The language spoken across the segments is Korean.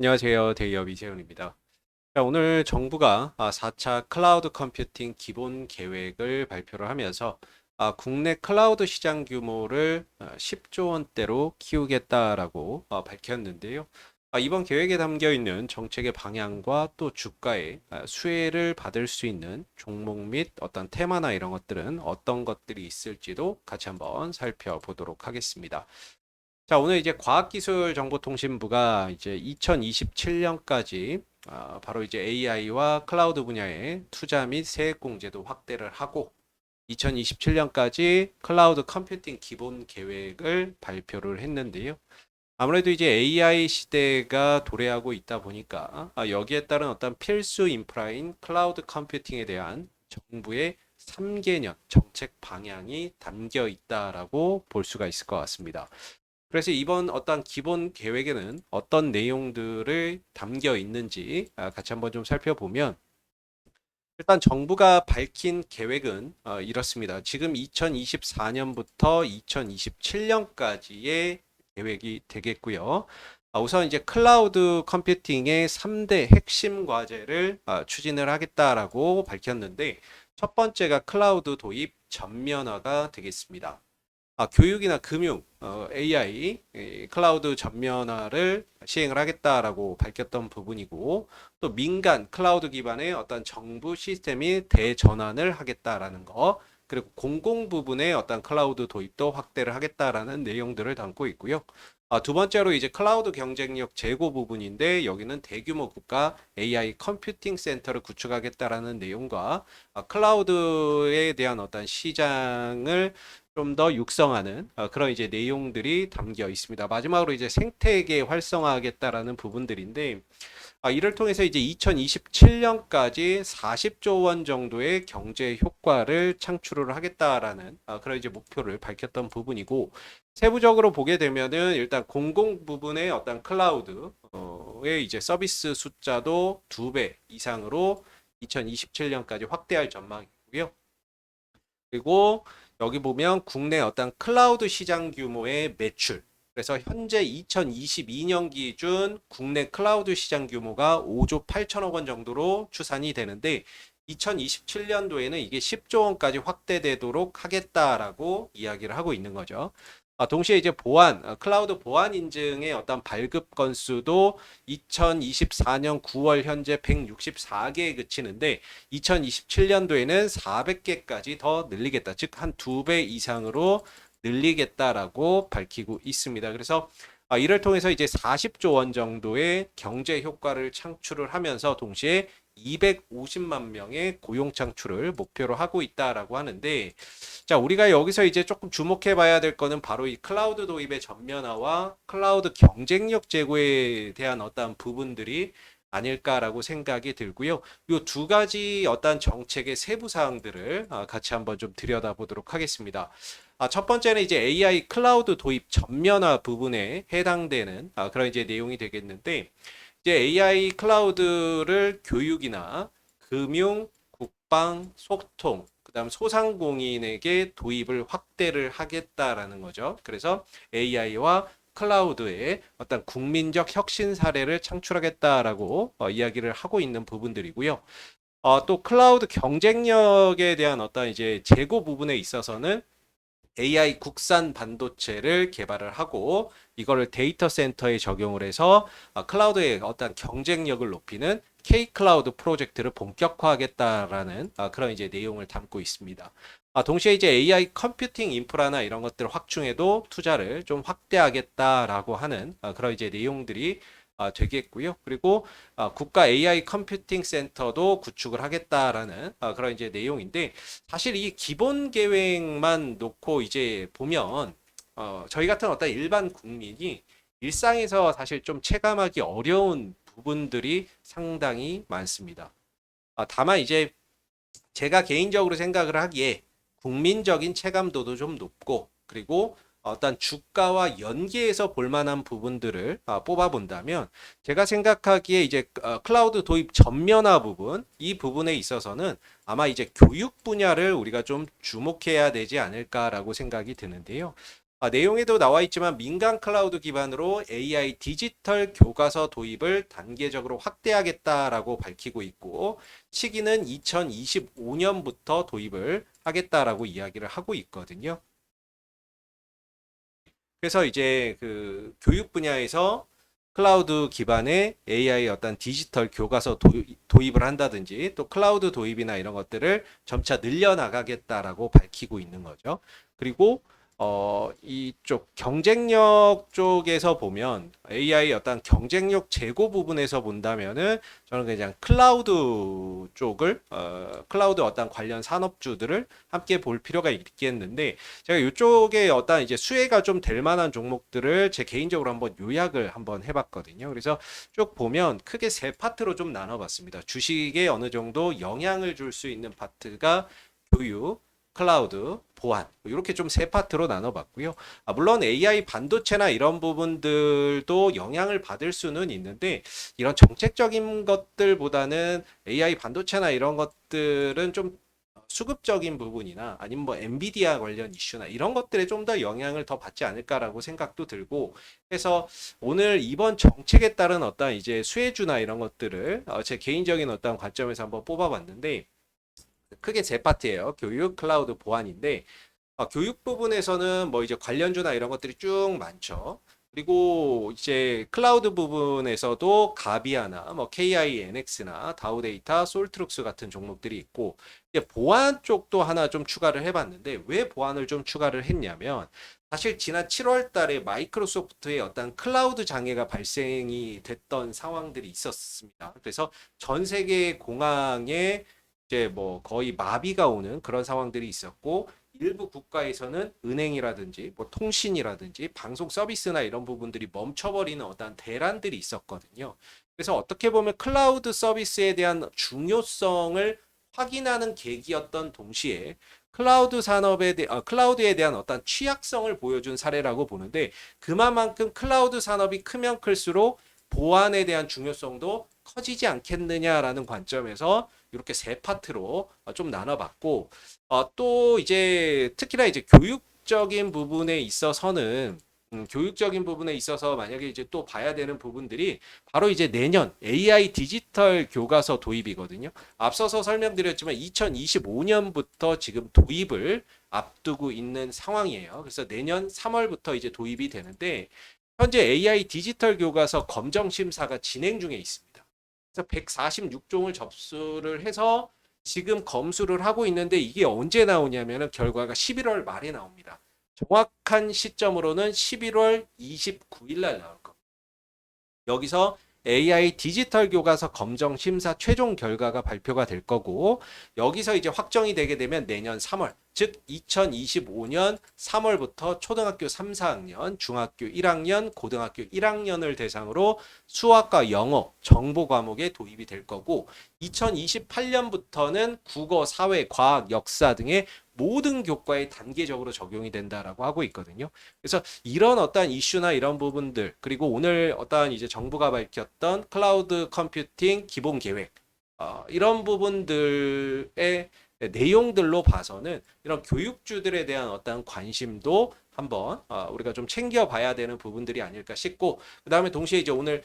안녕하세요. 데이업 이세훈입니다. 자, 오늘 정부가 4차 클라우드 컴퓨팅 기본 계획을 발표를 하면서 국내 클라우드 시장 규모를 10조 원대로 키우겠다라고 밝혔는데요. 이번 계획에 담겨 있는 정책의 방향과 또 주가의 수혜를 받을 수 있는 종목 및 어떤 테마나 이런 것들은 어떤 것들이 있을지도 같이 한번 살펴보도록 하겠습니다. 자, 오늘 이제 과학기술정보통신부가 이제 2027년까지 바로 이제 AI와 클라우드 분야의 투자 및 세액 공제도 확대를 하고 2027년까지 클라우드 컴퓨팅 기본 계획을 발표를 했는데요. 아무래도 이제 AI 시대가 도래하고 있다 보니까 여기에 따른 어떤 필수 인프라인 클라우드 컴퓨팅에 대한 정부의 3개년 정책 방향이 담겨 있다라고 볼 수가 있을 것 같습니다. 그래서 이번 어떤 기본 계획에는 어떤 내용들을 담겨 있는지 같이 한번 좀 살펴보면 일단 정부가 밝힌 계획은 이렇습니다. 지금 2024년부터 2027년까지의 계획이 되겠고요. 우선 이제 클라우드 컴퓨팅의 3대 핵심 과제를 추진을 하겠다라고 밝혔는데 첫 번째가 클라우드 도입 전면화가 되겠습니다. 교육이나 금융, AI, 클라우드 전면화를 시행을 하겠다라고 밝혔던 부분이고, 또 민간 클라우드 기반의 어떤 정부 시스템이 대전환을 하겠다라는 거, 그리고 공공 부분의 어떤 클라우드 도입도 확대를 하겠다라는 내용들을 담고 있고요. 두 번째로 이제 클라우드 경쟁력 제고 부분인데 여기는 대규모 국가 AI 컴퓨팅 센터를 구축하겠다라는 내용과 클라우드에 대한 어떤 시장을 좀 더 육성하는 그런 이제 내용들이 담겨 있습니다. 마지막으로 이제 생태계 활성화하겠다라는 부분들인데 이를 통해서 이제 2027년까지 40조 원 정도의 경제 효과를 창출을 하겠다라는 그런 이제 목표를 밝혔던 부분이고 세부적으로 보게 되면은 일단 공공 부분의 어떤 클라우드의 이제 서비스 숫자도 2배 이상으로 2027년까지 확대할 전망이고요. 그리고 여기 보면 국내 어떤 클라우드 시장 규모의 매출. 그래서 현재 2022년 기준 국내 클라우드 시장 규모가 5조 8천억 원 정도로 추산이 되는데 2027년도에는 이게 10조 원까지 확대되도록 하겠다라고 이야기를 하고 있는 거죠. 동시에 이제 클라우드 보안 인증의 어떤 발급 건수도 2024년 9월 현재 164개에 그치는데 2027년도에는 400개까지 더 늘리겠다. 즉 한 2배 이상으로 늘리겠다라고 밝히고 있습니다. 그래서 이를 통해서 이제 40조 원 정도의 경제 효과를 창출을 하면서 동시에 250만 명의 고용 창출을 목표로 하고 있다라고 하는데 자, 우리가 여기서 이제 조금 주목해 봐야 될 거는 바로 이 클라우드 도입의 전면화와 클라우드 경쟁력 제고에 대한 어떤 부분들이 아닐까라고 생각이 들고요. 이 두 가지 어떤 정책의 세부 사항들을 같이 한번 좀 들여다보도록 하겠습니다. 첫 번째는 이제 AI 클라우드 도입 전면화 부분에 해당되는 그런 이제 내용이 되겠는데 이제 AI 클라우드를 교육이나 금융, 국방, 소통, 그다음 소상공인에게 도입을 확대를 하겠다라는 거죠. 그래서 AI와 클라우드의 어떤 국민적 혁신 사례를 창출하겠다라고 이야기를 하고 있는 부분들이고요. 또 클라우드 경쟁력에 대한 어떤 이제 재고 부분에 있어서는 AI 국산 반도체를 개발을 하고 이거를 데이터 센터에 적용을 해서 클라우드의 어떤 경쟁력을 높이는 K-클라우드 프로젝트를 본격화하겠다라는 그런 이제 내용을 담고 있습니다. 동시에 이제 AI 컴퓨팅 인프라나 이런 것들을 확충해도 투자를 좀 확대하겠다라고 하는 그런 이제 내용들이 되겠고요. 그리고 국가 AI 컴퓨팅 센터도 구축을 하겠다라는 그런 이제 내용인데 사실 이 기본 계획만 놓고 이제 보면 저희 같은 어떤 일반 국민이 일상에서 사실 좀 체감하기 어려운 부분들이 상당히 많습니다. 다만 이제 제가 개인적으로 생각을 하기에 국민적인 체감도도 좀 높고 그리고 어떤 주가와 연계해서 볼 만한 부분들을 뽑아 본다면 제가 생각하기에 이제 클라우드 도입 전면화 부분 이 부분에 있어서는 아마 이제 교육 분야를 우리가 좀 주목해야 되지 않을까라고 생각이 드는데요. 내용에도 나와 있지만 민간 클라우드 기반으로 AI 디지털 교과서 도입을 단계적으로 확대하겠다라고 밝히고 있고 시기는 2025년부터 도입을 하겠다라고 이야기를 하고 있거든요. 그래서 이제 그 교육 분야에서 클라우드 기반의 AI 어떤 디지털 교과서 도입을 한다든지 또 클라우드 도입이나 이런 것들을 점차 늘려나가겠다라고 밝히고 있는 거죠. 그리고 이쪽 경쟁력 쪽에서 보면 AI 어떤 경쟁력 제고 부분에서 본다면은 저는 그냥 클라우드 쪽을 클라우드 어떤 관련 산업주들을 함께 볼 필요가 있겠는데 제가 이쪽에 어떤 이제 수혜가 좀 될 만한 종목들을 제 개인적으로 한번 요약을 한번 해봤거든요. 그래서 쭉 보면 크게 세 파트로 좀 나눠봤습니다. 주식에 어느 정도 영향을 줄 수 있는 파트가 교육, 클라우드, 보안 이렇게 좀 세 파트로 나눠봤고요. 물론 AI 반도체나 이런 부분들도 영향을 받을 수는 있는데 이런 정책적인 것들보다는 AI 반도체나 이런 것들은 좀 수급적인 부분이나 아니면 뭐 엔비디아 관련 이슈나 이런 것들에 좀 더 영향을 더 받지 않을까라고 생각도 들고 해서 오늘 이번 정책에 따른 어떤 이제 수혜주나 이런 것들을 제 개인적인 어떤 관점에서 한번 뽑아봤는데 크게 세 파트예요. 교육, 클라우드, 보안인데 교육 부분에서는 뭐 이제 관련주나 이런 것들이 쭉 많죠. 그리고 이제 클라우드 부분에서도 가비아나 뭐 KINX나 다우데이터, 솔트룩스 같은 종목들이 있고 이제 보안 쪽도 하나 좀 추가를 해봤는데 왜 보안을 좀 추가를 했냐면 사실 지난 7월 달에 마이크로소프트의 어떤 클라우드 장애가 발생이 됐던 상황들이 있었습니다. 그래서 전 세계 공항에 이제 뭐 거의 마비가 오는 그런 상황들이 있었고 일부 국가에서는 은행이라든지 뭐 통신이라든지 방송 서비스나 이런 부분들이 멈춰버리는 어떤 대란들이 있었거든요. 그래서 어떻게 보면 클라우드 서비스에 대한 중요성을 확인하는 계기였던 동시에 클라우드에 대한 어떤 취약성을 보여준 사례라고 보는데 그만큼 클라우드 산업이 크면 클수록 보안에 대한 중요성도 커지지 않겠느냐라는 관점에서 이렇게 세 파트로 좀 나눠봤고 또 이제 특히나 이제 교육적인 부분에 있어서는 교육적인 부분에 있어서 만약에 이제 또 봐야 되는 부분들이 바로 이제 내년 AI 디지털 교과서 도입이거든요. 앞서서 설명드렸지만 2025년부터 지금 도입을 앞두고 있는 상황이에요. 그래서 내년 3월부터 이제 도입이 되는데 현재 AI 디지털 교과서 검정 심사가 진행 중에 있습니다. 그래서 146종을 접수를 해서 지금 검수를 하고 있는데 이게 언제 나오냐면은 결과가 11월 말에 나옵니다. 정확한 시점으로는 11월 29일 날 나올 겁니다. 여기서 AI 디지털 교과서 검정 심사 최종 결과가 발표가 될 거고 여기서 이제 확정이 되게 되면 내년 3월 즉 2025년 3월부터 초등학교 3, 4학년, 중학교 1학년, 고등학교 1학년을 대상으로 수학과 영어, 정보 과목에 도입이 될 거고 2028년부터는 국어, 사회, 과학, 역사 등의 모든 교과에 단계적으로 적용이 된다라고 하고 있거든요. 그래서 이런 어떤 이슈나 이런 부분들 그리고 오늘 어떤 이제 정부가 밝혔던 클라우드 컴퓨팅 기본 계획 이런 부분들의 내용들로 봐서는 이런 교육주들에 대한 어떤 관심도 한번 우리가 좀 챙겨봐야 되는 부분들이 아닐까 싶고 그 다음에 동시에 이제 오늘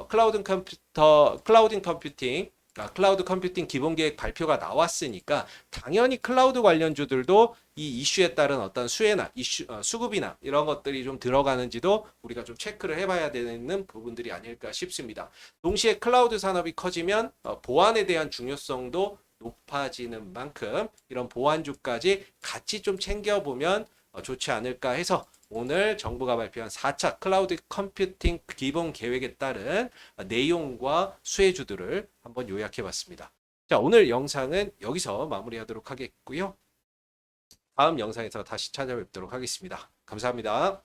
클라우드 컴퓨팅 기본 계획 발표가 나왔으니까 당연히 클라우드 관련주들도 이 이슈에 따른 어떤 수혜나 수급이나 이런 것들이 좀 들어가는지도 우리가 좀 체크를 해봐야 되는 부분들이 아닐까 싶습니다. 동시에 클라우드 산업이 커지면 보안에 대한 중요성도 높아지는 만큼 이런 보안주까지 같이 좀 챙겨보면 좋지 않을까 해서 오늘 정부가 발표한 4차 클라우드 컴퓨팅 기본 계획에 따른 내용과 수혜주들을 한번 요약해 봤습니다. 자, 오늘 영상은 여기서 마무리하도록 하겠고요. 다음 영상에서 다시 찾아뵙도록 하겠습니다. 감사합니다.